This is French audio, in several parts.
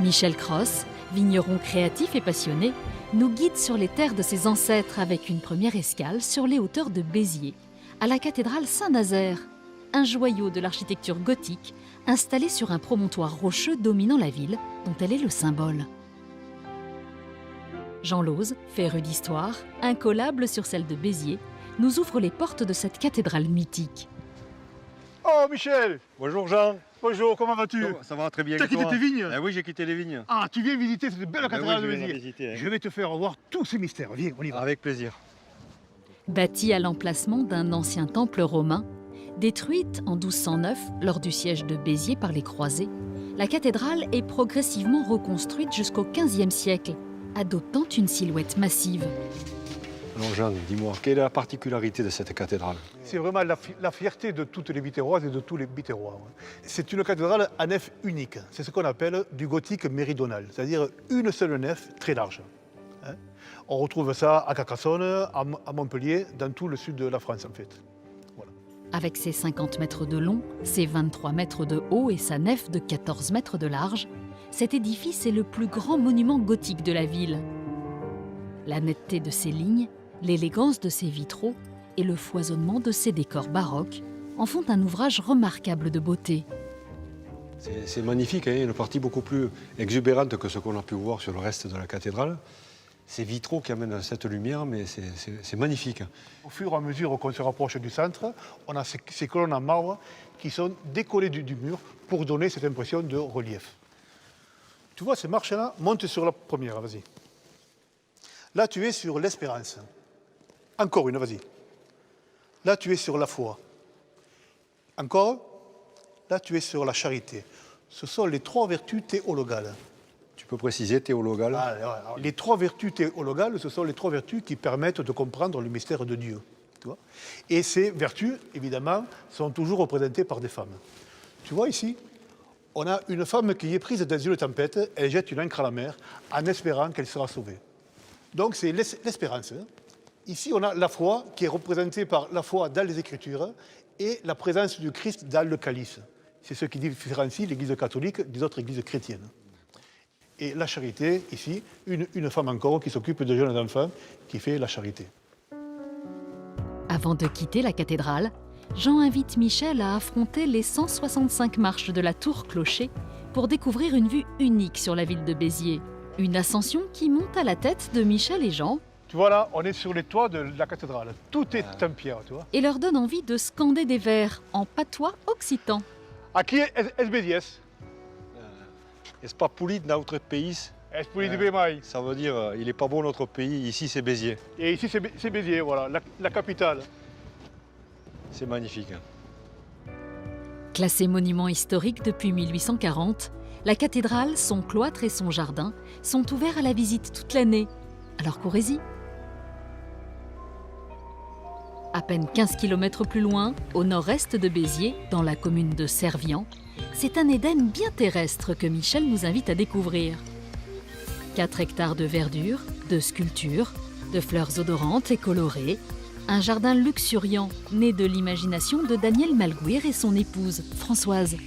Michel Cross, vigneron créatif et passionné, nous guide sur les terres de ses ancêtres avec une première escale sur les hauteurs de Béziers, à la cathédrale Saint-Nazaire, un joyau de l'architecture gothique installé sur un promontoire rocheux dominant la ville dont elle est le symbole. Jean Lauze, féru d'histoire, incollable sur celle de Béziers, nous ouvre les portes de cette cathédrale mythique. Oh Michel! Bonjour Jean. Bonjour, comment vas-tu? Ça va très bien. Tu as quitté tes vignes? Oui, j'ai quitté les vignes. Ah, tu viens visiter cette belle cathédrale de oui, Béziers. visiter, hein. Je vais te faire voir tous ces mystères. Viens, on y va. Avec plaisir. Bâtie à l'emplacement d'un ancien temple romain, détruite en 1209 lors du siège de Béziers par les croisés, la cathédrale est progressivement reconstruite jusqu'au XVe siècle, adoptant une silhouette massive. Alors Jean, dis-moi, quelle est la particularité de cette cathédrale? C'est vraiment la fierté de toutes les Biterroises et de tous les Biterrois. C'est une cathédrale à nef unique. C'est ce qu'on appelle du gothique méridional, c'est-à-dire une seule nef très large. On retrouve ça à Carcassonne, à Montpellier, dans tout le sud de la France en fait. Voilà. Avec ses 50 mètres de long, ses 23 mètres de haut et sa nef de 14 mètres de large, cet édifice est le plus grand monument gothique de la ville. La netteté de ses lignes, l'élégance de ses vitraux et le foisonnement de ses décors baroques en font un ouvrage remarquable de beauté. C'est magnifique, hein, une partie beaucoup plus exubérante que ce qu'on a pu voir sur le reste de la cathédrale. Ces vitraux qui amènent cette lumière, mais c'est magnifique. Au fur et à mesure qu'on se rapproche du centre, on a ces colonnes en marbre qui sont décollées du mur pour donner cette impression de relief. Tu vois, ces marches-là, monte sur la première, vas-y. Là, tu es sur l'espérance. Encore une, vas-y. Là, tu es sur la foi. Encore. Là, tu es sur la charité. Ce sont les trois vertus théologales. Tu peux préciser théologale? Les trois vertus théologales, ce sont les trois vertus qui permettent de comprendre le mystère de Dieu. Tu vois? Et ces vertus, évidemment, sont toujours représentées par des femmes. Tu vois ici, on a une femme qui est prise dans une tempête, elle jette une ancre à la mer en espérant qu'elle sera sauvée. Donc c'est l'espérance. Hein. Ici, on a la foi qui est représentée par la foi dans les Écritures et la présence du Christ dans le calice. C'est ce qui différencie l'Église catholique des autres églises chrétiennes. Et la charité, ici, une femme encore qui s'occupe de jeunes enfants, qui fait la charité. Avant de quitter la cathédrale, Jean invite Michel à affronter les 165 marches de la tour-clocher pour découvrir une vue unique sur la ville de Béziers. Une ascension qui monte à la tête de Michel et Jean. Tu vois là, on est sur les toits de la cathédrale. Tout est en pierre, tu vois. Et leur donne envie de scander des vers en patois occitan. À qui est Béziers? Est-ce pas poli de notre pays? Est poli de Bémaille. Ça veut dire, il n'est pas bon notre pays, ici c'est Béziers. Et ici c'est Béziers, voilà, la capitale. C'est magnifique. Hein. Classée monument historique depuis 1840, la cathédrale, son cloître et son jardin sont ouverts à la visite toute l'année. Alors courez-y. À peine 15 km plus loin, au nord-est de Béziers, dans la commune de Servian, c'est un Éden bien terrestre que Michel nous invite à découvrir. 4 hectares de verdure, de sculptures, de fleurs odorantes et colorées, un jardin luxuriant né de l'imagination de Daniel Malguir et son épouse, Françoise.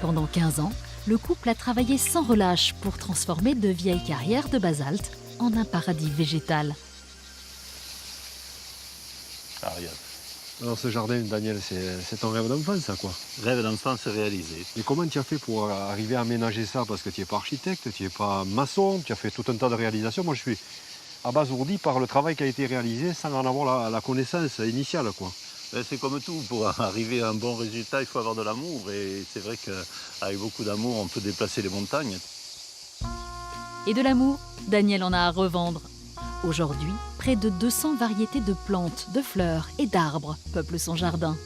Pendant 15 ans, le couple a travaillé sans relâche pour transformer de vieilles carrières de basalte en un paradis végétal. Ah, regarde. Alors ce jardin, Daniel, c'est ton rêve d'enfance, ça quoi? Rêve d'enfance réalisé. Et comment tu as fait pour arriver à aménager ça? Parce que tu n'es pas architecte, tu n'es pas maçon, tu as fait tout un tas de réalisations. Moi, je suis abasourdi par le travail qui a été réalisé sans en avoir la connaissance initiale, quoi. C'est comme tout, pour arriver à un bon résultat, il faut avoir de l'amour. Et c'est vrai qu'avec beaucoup d'amour, on peut déplacer les montagnes. Et de l'amour, Daniel en a à revendre. Aujourd'hui, près de 200 variétés de plantes, de fleurs et d'arbres peuplent son jardin.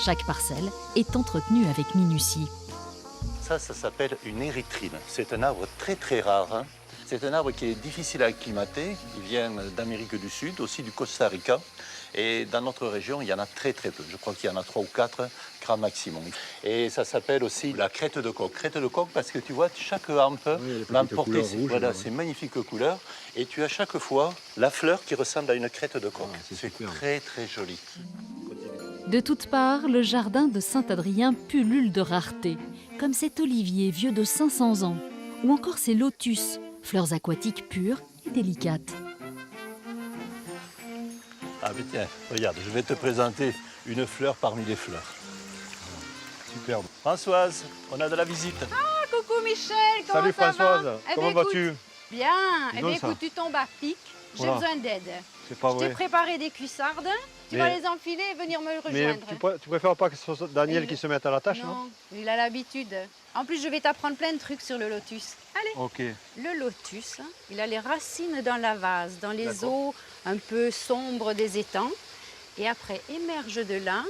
Chaque parcelle est entretenue avec minutie. Ça s'appelle une érythrine. C'est un arbre très très rare. Hein. C'est un arbre qui est difficile à acclimater. Il vient d'Amérique du Sud, aussi du Costa Rica. Et dans notre région, il y en a très très peu. Je crois qu'il y en a 3 ou 4 grand maximum. Et ça s'appelle aussi la crête de coq. Crête de coq parce que tu vois, chaque hampe va porter ces magnifiques couleurs. Et tu as chaque fois la fleur qui ressemble à une crête de coq. C'est très très joli. De toutes parts, le jardin de Saint-Adrien pullule de rareté, comme cet olivier vieux de 500 ans, ou encore ces lotus, fleurs aquatiques pures et délicates. Ah mais tiens, regarde, je vais te présenter une fleur parmi les fleurs. Superbe. Françoise, on a de la visite. Coucou Michel, comment Salut ça Françoise, va? comment vas-tu? Bien, Dis eh donc bien ça. écoute, tu tombes à pic, j'ai Voilà. besoin d'aide. C'est pas Je t'ai vrai. préparé des cuissardes, tu Mais- vas les enfiler et venir me Mais rejoindre. tu préfères pas que ce soit Daniel Il- qui se mette à la tâche, non? Non, il a l'habitude. En plus, je vais t'apprendre plein de trucs sur le lotus. Allez, Ok. le lotus, il a les racines dans la vase, dans les D'accord. eaux un peu sombres des étangs. Et après, émerge de là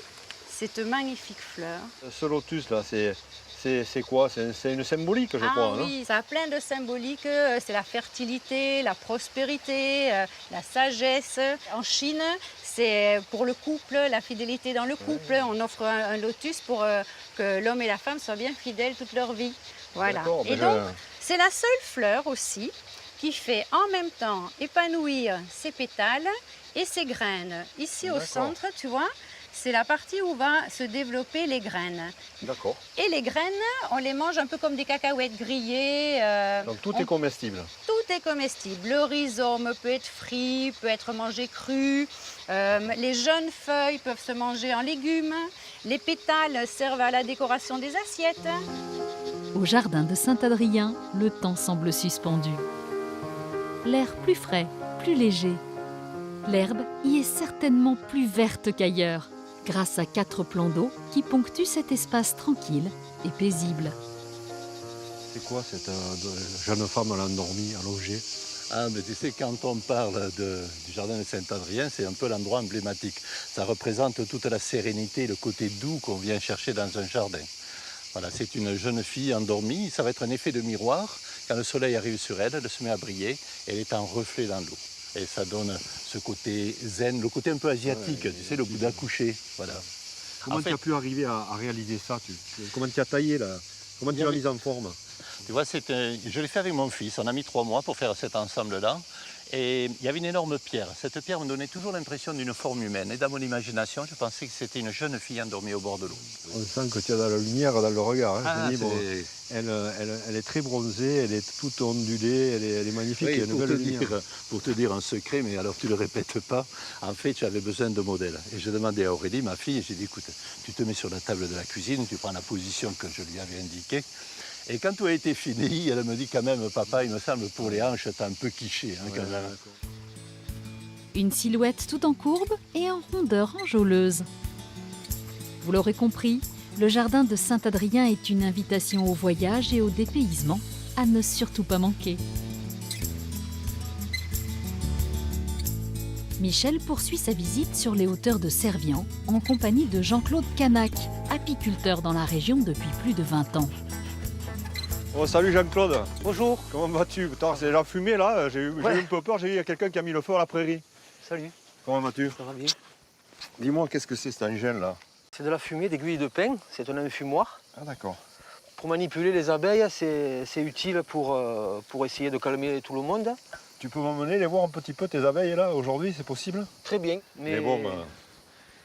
cette magnifique fleur. Ce lotus là, c'est quoi? C'est une symbolique, je crois. hein. Oui, ça a plein de symboliques. C'est la fertilité, la prospérité, la sagesse. En Chine, c'est pour le couple, la fidélité dans le couple. On offre un lotus pour que l'homme et la femme soient bien fidèles toute leur vie. Voilà. D'accord, Et ben donc, c'est la seule fleur aussi qui fait en même temps épanouir ses pétales et ses graines. Ici au D'accord. centre, tu vois, c'est la partie où va se développer les graines. D'accord. Et les graines, on les mange un peu comme des cacahuètes grillées. Donc tout on- est comestible. tout est comestible. Le rhizome peut être frit, peut être mangé cru. Les jeunes feuilles peuvent se manger en légumes. Les pétales servent à la décoration des assiettes. Au jardin de Saint-Adrien, le temps semble suspendu. L'air plus frais, plus léger. L'herbe y est certainement plus verte qu'ailleurs, grâce à 4 plans d'eau qui ponctuent cet espace tranquille et paisible. C'est quoi cette jeune femme là, endormie, allongée? Ah, mais tu sais, quand on parle du jardin de Saint-Adrien, c'est un peu l'endroit emblématique. Ça représente toute la sérénité et le côté doux qu'on vient chercher dans un jardin. Voilà, c'est une jeune fille endormie. Ça va être un effet de miroir. Quand le soleil arrive sur elle, elle se met à briller. Elle est en reflet dans l'eau. Et ça donne ce côté zen, le côté un peu asiatique, tu sais, le goût d'accoucher. Voilà. Comment En tu fait- as pu arriver à réaliser ça? Comment tu as taillé là? Comment tu l'as mise en forme? Tu vois, je l'ai fait avec mon fils. On a mis 3 mois pour faire cet ensemble-là. Et il y avait une énorme pierre. Cette pierre me donnait toujours l'impression d'une forme humaine. Et dans mon imagination, je pensais que c'était une jeune fille endormie au bord de l'eau. On sent que tu as de la lumière dans le regard. hein. Ah, Je dis, bon, elle est très bronzée, elle est toute ondulée, elle est magnifique, il y a une belle lumière. pour te dire un secret, mais alors tu ne le répètes pas, en fait, j'avais besoin de modèles. Et j'ai demandé à Aurélie, ma fille, et j'ai dit, écoute, tu te mets sur la table de la cuisine, tu prends la position que je lui avais indiquée. Et quand tout a été fini, elle me dit quand même, papa, il me semble, pour les hanches, t'as un peu quiché. Hein, quand même. Une silhouette tout en courbe et en rondeur enjôleuse. Vous l'aurez compris, le jardin de Saint-Adrien est une invitation au voyage et au dépaysement à ne surtout pas manquer. Michel poursuit sa visite sur les hauteurs de Servian en compagnie de Jean-Claude Canac, apiculteur dans la région depuis plus de 20 ans. Oh, salut Jean-Claude. Bonjour. Comment vas-tu? Putain, c'est la fumée là, j'ai eu un peu peur, j'ai vu il y a quelqu'un qui a mis le feu à la prairie. Salut. Comment vas-tu? Ça va bien? Dis-moi, qu'est-ce que c'est cet engin là? C'est de la fumée d'aiguille de pin, c'est un enfumoir. Ah d'accord. Pour manipuler les abeilles, c'est utile pour essayer de calmer tout le monde. Tu peux m'emmener les voir un petit peu tes abeilles là aujourd'hui, c'est possible? Très bien. Mais bon,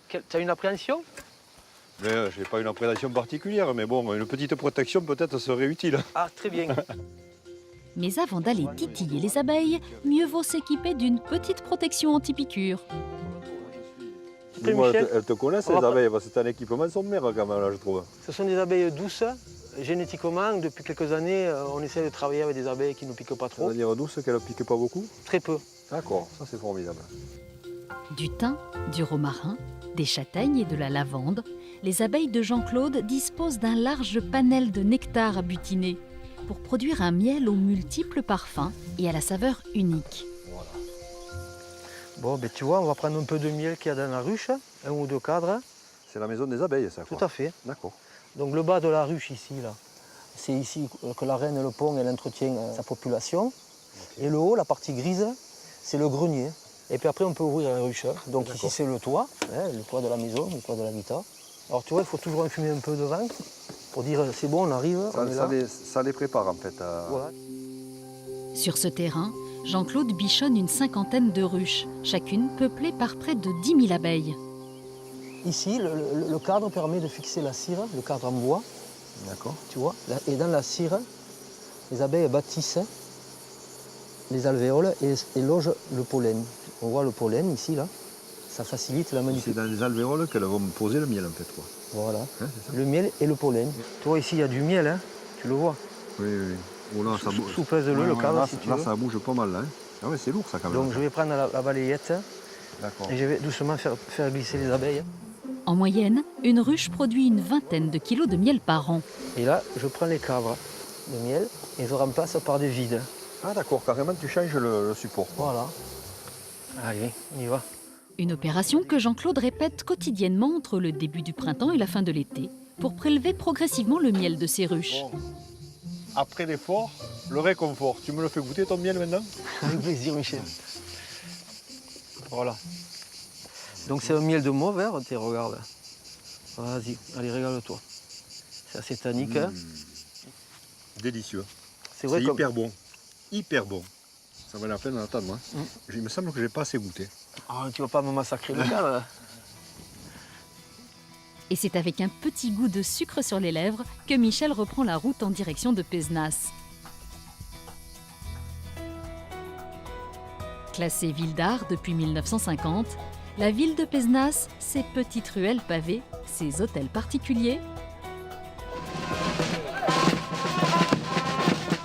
Tu as une appréhension? j'ai pas une appréhension particulière, mais bon, une petite protection peut-être serait utile. Ah, très bien. Mais avant d'aller titiller les abeilles, mieux vaut s'équiper d'une petite protection anti-piqûre. Dis-moi, Michel, elles te connaissent on les va abeilles, parce que c'est un équipement sommaire quand même là, je trouve. Ce sont des abeilles douces. Génétiquement, depuis quelques années, on essaie de travailler avec des abeilles qui ne piquent pas trop. C'est-à-dire douce, qu'elles ne piquent pas beaucoup? Très peu. D'accord, ça c'est formidable. Du thym, du romarin, des châtaignes et de la lavande, les abeilles de Jean-Claude disposent d'un large panel de nectar à butiner pour produire un miel aux multiples parfums et à la saveur unique. Bon, ben, tu vois, on va prendre un peu de miel qu'il y a dans la ruche, 1 ou 2 cadres. C'est la maison des abeilles, ça, quoi. Tout à fait. D'accord. Donc le bas de la ruche ici, là, c'est ici que la reine le pond, elle entretient sa population. Et le haut, la partie grise, c'est le grenier. Et puis après, on peut ouvrir la ruche. Donc ici, c'est le toit de la maison, le toit de l'habitat. Alors tu vois, il faut toujours infumer un peu de vent pour dire c'est bon, on arrive, on est là. Ça les prépare en fait. Voilà. Sur ce terrain, Jean-Claude bichonne une 50aine de ruches, chacune peuplée par près de 10 000 abeilles. Ici, le cadre permet de fixer la cire, le cadre en bois. D'accord. Tu vois. Et dans la cire, Les abeilles bâtissent les alvéoles et logent le pollen. On voit le pollen ici, là. Ça facilite la C'est manipulation. dans les alvéoles qu'elles vont poser le miel en fait. Quoi. Voilà, Hein, c'est ça. le miel et le pollen. Toi ici, il y a du miel, hein. Tu le vois. Oui, oui. Oh là, ça bouge. Soupèse-le, le cadre, là, si tu là, veux. ça bouge pas mal. Là, hein. Ah ouais, c'est lourd ça quand même. Donc je vais prendre la balayette D'accord. et je vais doucement faire glisser les abeilles. En moyenne, une ruche produit une vingtaine de kilos de miel par an. Et là, je prends les cadres de miel et je remplace par des vides. Ah d'accord, carrément tu changes le support. Voilà. Allez, on y va. Une opération que Jean-Claude répète quotidiennement entre le début du printemps et la fin de l'été pour prélever progressivement le miel de ses ruches. Bon. Après l'effort, le réconfort. Tu me le fais goûter ton miel maintenant? Avec plaisir, Michel. Voilà. Donc c'est un miel de Mauvert, tu regarde. Vas-y, allez, régale-toi. C'est assez tannique, hein. Délicieux. C'est vrai C'est comme... hyper bon. Hyper bon. Ça valait la peine d'en attendre. Hein. Il me semble que j'ai pas assez goûté. Ah, tu vas pas me massacrer le cadre. Et c'est avec un petit goût de sucre sur les lèvres que Michel reprend la route en direction de Pézenas. Classée ville d'art depuis 1950, la ville de Pézenas, ses petites ruelles pavées, ses hôtels particuliers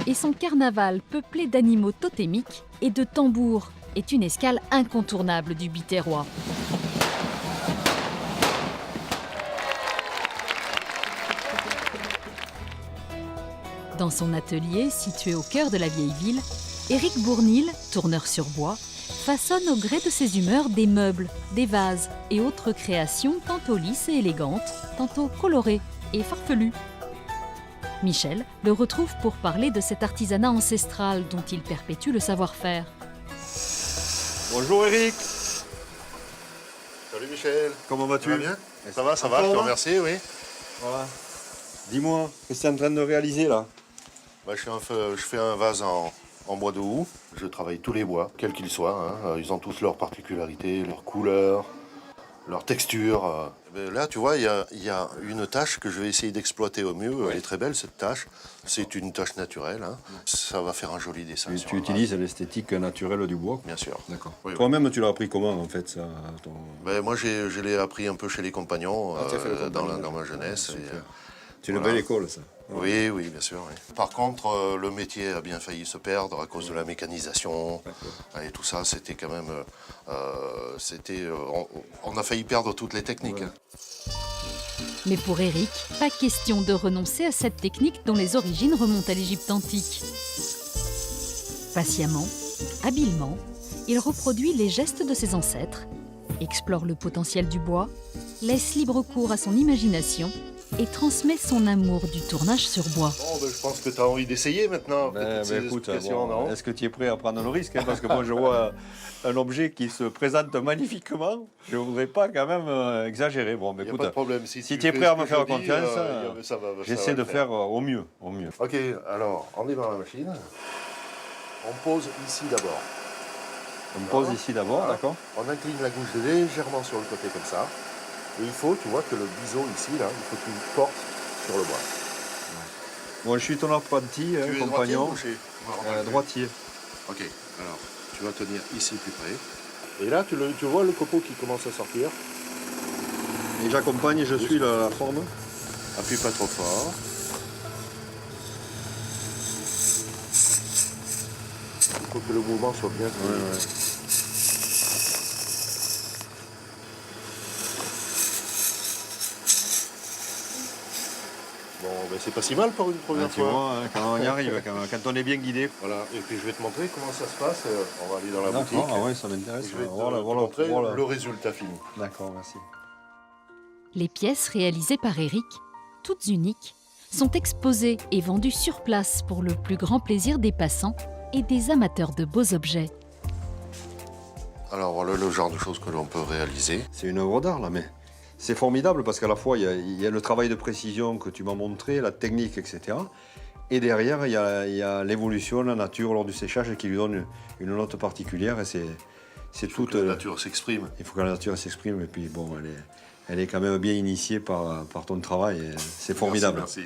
et son carnaval peuplé d'animaux totémiques et de tambours est une escale incontournable du Biterrois. Dans son atelier, situé au cœur de la vieille ville, Éric Bournil, tourneur sur bois, façonne au gré de ses humeurs des meubles, des vases et autres créations tantôt lisses et élégantes, tantôt colorées et farfelues. Michel le retrouve pour parler de cet artisanat ancestral dont il perpétue le savoir-faire. Bonjour Eric. Salut Michel. Comment vas-tu? Ça va bien? Ça va, je te remercie, oui. Voilà. Dis-moi, qu'est-ce que tu es en train de réaliser là? Bah, je fais un vase en bois de houx. Je travaille tous les bois, quels qu'ils soient. Hein. Ils ont tous leurs particularités, leurs couleurs, leurs textures. Ben là, tu vois, il y a une tâche que je vais essayer d'exploiter au mieux. Elle est très belle, cette tâche. C'est une tâche naturelle. Hein. Ça va faire un joli dessin. Tu, sur tu un vase. utilises l'esthétique naturelle du bois? Bien sûr. D'accord. Oui, oui. Toi-même, tu l'as appris comment en fait ça Ben, moi, je l'ai appris un peu chez les compagnons, tu as fait le compagnon, dans ma jeunesse. super. Et, C'est une voilà. belle école ça. oui, oui, bien sûr. Oui. Par contre, le métier a bien failli se perdre à cause de la mécanisation et tout ça. C'était quand même, on a failli perdre toutes les techniques. Ouais. Mais pour Éric, pas question de renoncer à cette technique dont les origines remontent à l'Égypte antique. Patiemment, habilement, il reproduit les gestes de ses ancêtres, explore le potentiel du bois, laisse libre cours à son imagination et transmet son amour du tournage sur bois. Bon, ben, je pense que tu as envie d'essayer maintenant. Écoute, bon, est-ce que tu es prêt à prendre le risque hein, parce que moi je vois un objet qui se présente magnifiquement. Je ne voudrais pas quand même exagérer. Bon, mais Il n'y a écoute, pas de problème. si tu tu es fais prêt à ce me que faire je dis, confiance, ça va j'essaie le de faire au mieux. Ok, alors, on démarre la machine. On pose ici d'abord. On me pose ici d'abord, Voilà. d'accord? On incline la gouge légèrement sur le côté comme ça. Et il faut, tu vois, que le biseau ici, là, il faut qu'il porte sur le bois. Bon, je suis ton apprenti, Tu es compagnon. droitier ou gaucher? Droitier. Ok, alors, tu vas tenir ici plus près. Et là, tu vois le copeau qui commence à sortir. Et j'accompagne et je suis la forme. Appuie pas trop fort. Il faut que le mouvement soit bien connu. Bon, ben c'est pas si mal pour une première Tu fois. vois, hein, quand on y arrive, quand on est bien guidé. Voilà, et puis je vais te montrer comment ça se passe. On va aller dans la boutique. D'accord, ah ouais, ça Et m'intéresse. je vais te Voilà. montrer le résultat fini. D'accord, merci. Les pièces réalisées par Éric, toutes uniques, sont exposées et vendues sur place pour le plus grand plaisir des passants et des amateurs de beaux objets. Alors voilà le genre de choses que l'on peut réaliser. C'est une œuvre d'art là, mais c'est formidable parce qu'à la fois il y a le travail de précision que tu m'as montré, la technique, etc. Et derrière, il y a l'évolution, la nature lors du séchage qui lui donne une note particulière. Et c'est toute. Que la nature s'exprime. Il faut que la nature s'exprime. Et puis bon, elle est quand même bien initiée par ton travail. Et c'est formidable. Merci.